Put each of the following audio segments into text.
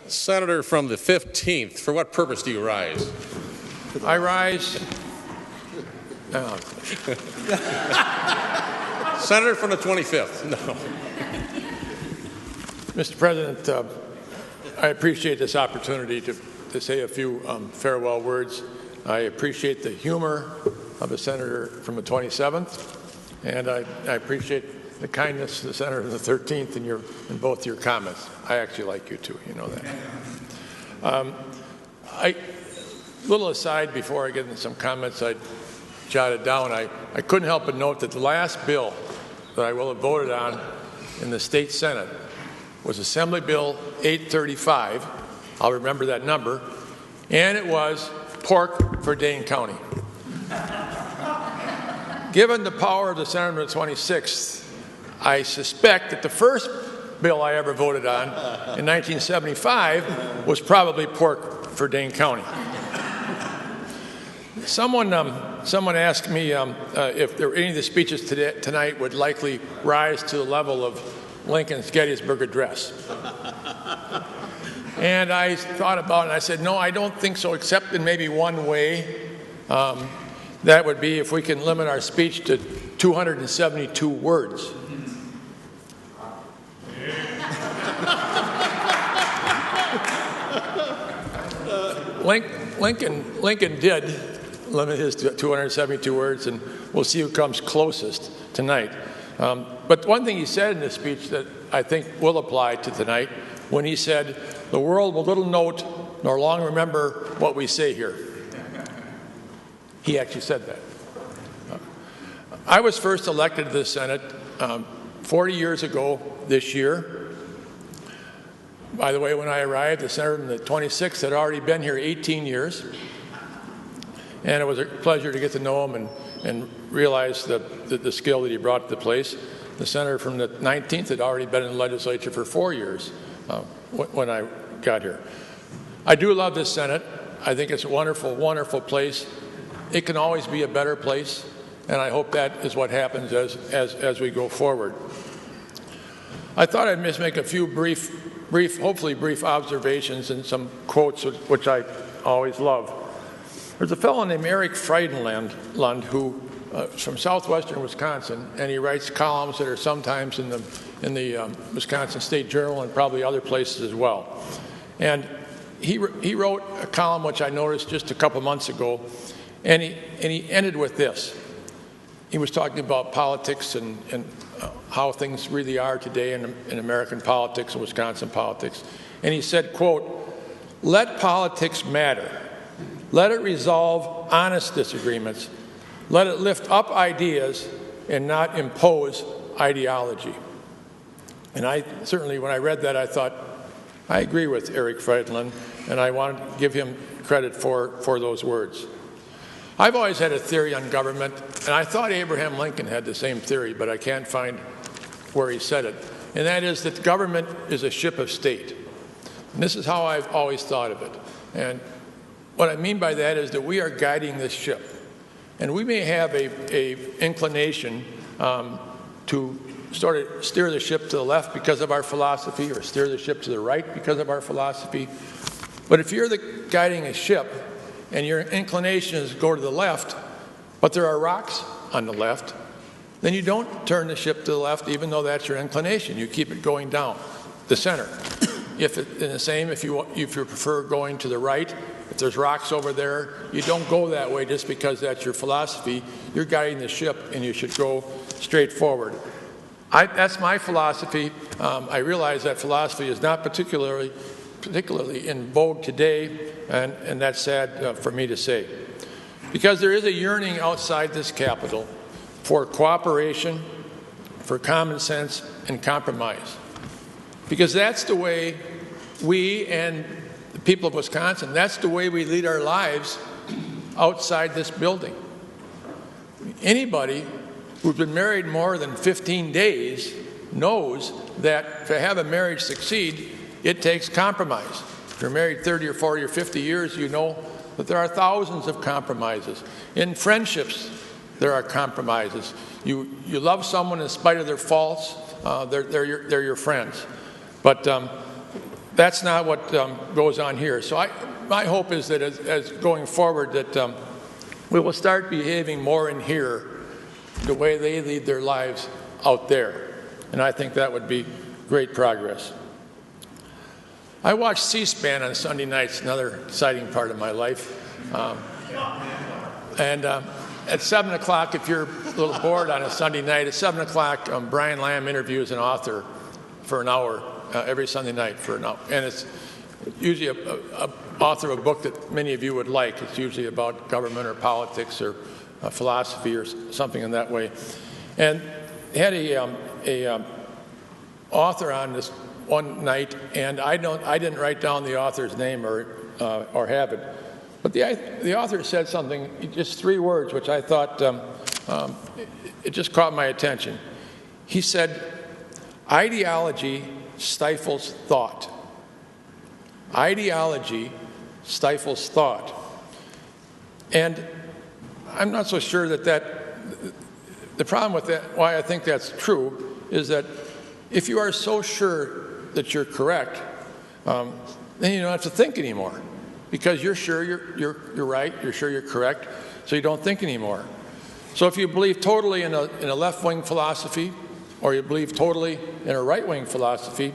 Senator from the 15th, for what purpose do you rise? I rise. Senator from the 25th. No. Mr. President, I appreciate this opportunity to say a few farewell words. I appreciate the humor of the senator from the 27th, and I appreciate the kindness of the senator from the 13th in both your comments. I actually like you too, you know that. Little aside before I get into some comments I jotted down, I couldn't help but note that the last bill that I will have voted on in the state Senate was Assembly Bill 835. I'll remember that number. And it was pork for Dane County. Given the power of the Senator of the 26th, I suspect that the first bill I ever voted on in 1975 was probably pork for Dane County. Someone asked me if any of the speeches tonight would likely rise to the level of Lincoln's Gettysburg Address. And I thought about it, and I said, no, I don't think so, except in maybe one way. That would be if we can limit our speech to 272 words. Lincoln did limit his to 272 words, and we'll see who comes closest tonight. But one thing he said in his speech that I think will apply to tonight, when he said, "The world will little note nor long remember what we say here." He actually said that. I was first elected to the Senate 40 years ago this year. By the way, when I arrived, the senator from the 26th had already been here 18 years. And it was a pleasure to get to know him and realize the skill that he brought to the place. The senator from the 19th had already been in the legislature for 4 years when I got here. I do love this Senate. I think it's a wonderful, wonderful place. It can always be a better place, and I hope that is what happens as we go forward. I thought I'd just make a few hopefully brief observations and some quotes, which I always love. There's a fellow named Eric Friedenlund who from southwestern Wisconsin, and he writes columns that are sometimes in the Wisconsin State Journal and probably other places as well. And he wrote a column which I noticed just a couple months ago, and he ended with this. He was talking about politics and how things really are today in American politics and Wisconsin politics. And he said, quote, "Let politics matter. Let it resolve honest disagreements. Let it lift up ideas and not impose ideology." And I certainly, when I read that, I thought, I agree with Eric Friedland, and I wanted to give him credit for those words. I've always had a theory on government, and I thought Abraham Lincoln had the same theory, but I can't find where he said it. And that is that government is a ship of state. And this is how I've always thought of it. And what I mean by that is that we are guiding this ship. And we may have a inclination to sort of steer the ship to the left because of our philosophy, or steer the ship to the right because of our philosophy. But if you're guiding a ship and your inclination is to go to the left, but there are rocks on the left, then you don't turn the ship to the left even though that's your inclination. You keep it going down the center. If you prefer going to the right, if there's rocks over there, you don't go that way just because that's your philosophy. You're guiding the ship, and you should go straight forward. That's my philosophy. I realize that philosophy is not particularly in vogue today, and that's sad for me to say. Because there is a yearning outside this Capitol for cooperation, for common sense, and compromise. Because that's the way we and the people of Wisconsin, that's the way we lead our lives outside this building. Anybody who's been married more than 15 days knows that to have a marriage succeed, it takes compromise. If you're married 30 or 40 or 50 years, you know that there are thousands of compromises. In friendships, there are compromises. You love someone in spite of their faults. They're your friends. But that's not what goes on here. So my hope is that as going forward that we will start behaving more in here the way they lead their lives out there. And I think that would be great progress. I watch C-SPAN on Sunday nights, another exciting part of my life. At 7 o'clock, if you're a little bored on a Sunday night, at 7 o'clock, Brian Lamb interviews an author for an hour every Sunday night for an hour. And it's usually a author of a book that many of you would like. It's usually about government or politics or philosophy or something in that way. And he had a author on this one night, and I didn't write down the author's name or have it. But the author said something, just 3 words, which I thought it just caught my attention. He said, "Ideology stifles thought." Ideology stifles thought. And I'm not so sure that the problem with that, why I think that's true, is that if you are so sure that you're correct, then you don't have to think anymore. Because you're sure you're right, you're sure you're correct, so you don't think anymore. So if you believe totally in a left-wing philosophy, or you believe totally in a right-wing philosophy,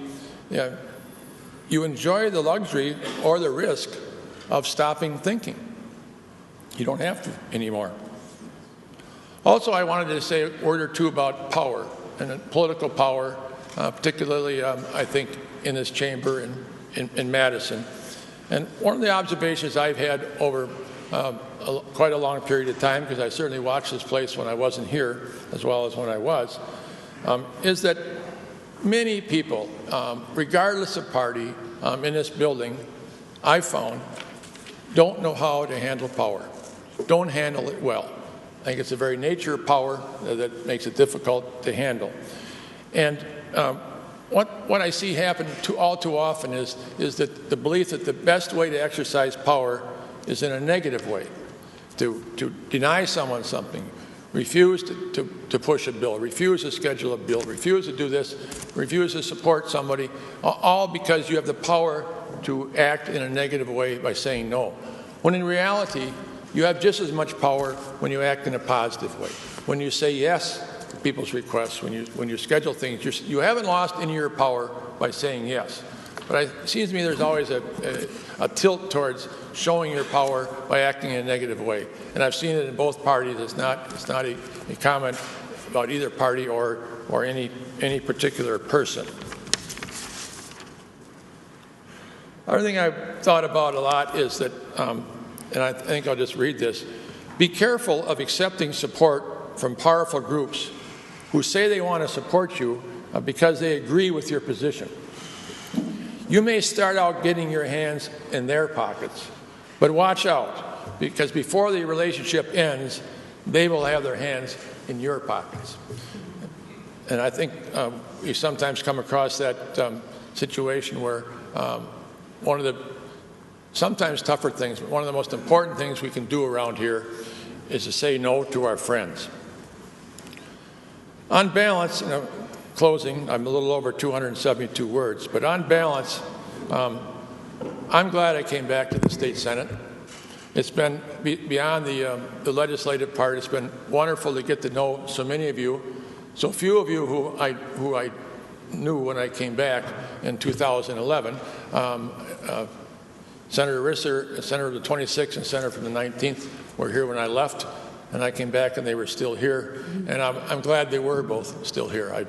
you enjoy the luxury or the risk of stopping thinking. You don't have to anymore. Also, I wanted to say a word or two about power, and political power, particularly, I think, in this chamber in Madison. And one of the observations I've had over quite a long period of time, because I certainly watched this place when I wasn't here as well as when I was, is that many people, regardless of party, in this building, I found, don't know how to handle power, don't handle it well. I think it's the very nature of power that makes it difficult to handle. And what I see happen all too often is that the belief that the best way to exercise power is in a negative way, to deny someone something, refuse to push a bill, refuse to schedule a bill, refuse to do this, refuse to support somebody, all because you have the power to act in a negative way by saying no. When in reality, you have just as much power when you act in a positive way. When you say yes to people's requests, when you schedule things, you haven't lost any of your power by saying yes. But it seems to me there's always a tilt towards showing your power by acting in a negative way. And I've seen it in both parties. It's not a comment about either party or any particular person. Other thing I've thought about a lot is that, and I think I'll just read this, be careful of accepting support from powerful groups who say they want to support you because they agree with your position. You may start out getting your hands in their pockets, but watch out, because before the relationship ends, they will have their hands in your pockets. And I think we sometimes come across that situation where one of the sometimes tougher things, but one of the most important things we can do around here is to say no to our friends. On balance, closing, I'm a little over 272 words, but on balance, I'm glad I came back to the State Senate. It's been, beyond the legislative part, it's been wonderful to get to know so many of you, so few of you who I knew when I came back in 2011. Senator Risser, Senator of the 26th and Senator from the 19th were here when I left, and I came back and they were still here. And I'm glad they were both still here.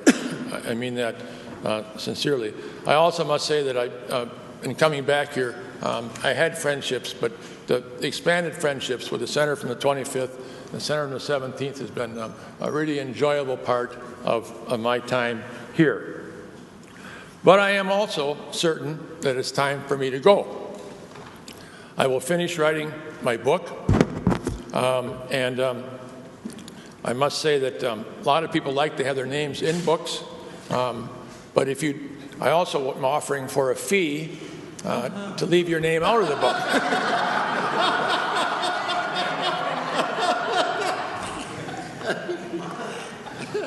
I mean that sincerely. I also must say that in coming back here, I had friendships, but the expanded friendships with the Senator from the 25th and the Senator from the 17th has been a really enjoyable part of my time here. But I am also certain that it's time for me to go. I will finish writing my book, and I must say that a lot of people like to have their names in books, but I also am offering for a fee to leave your name out of the book.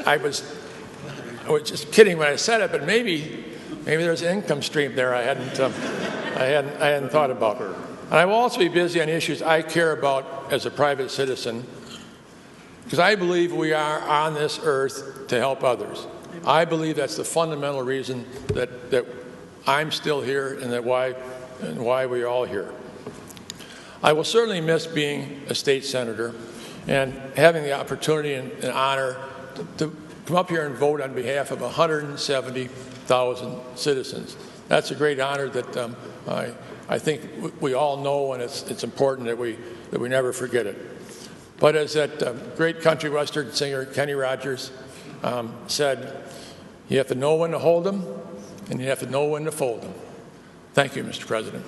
I was just kidding when I said it, but maybe Maybe there's an income stream there I hadn't thought about. And I will also be busy on issues I care about as a private citizen, because I believe we are on this earth to help others. I believe that's the fundamental reason that I'm still here and why we're all here. I will certainly miss being a state senator and having the opportunity and honor to come up here and vote on behalf of 170,000 citizens. That's a great honor that I think we all know, and it's important that we never forget it. But as that great country western singer Kenny Rogers said, you have to know when to hold them, and you have to know when to fold them. Thank you, Mr. President.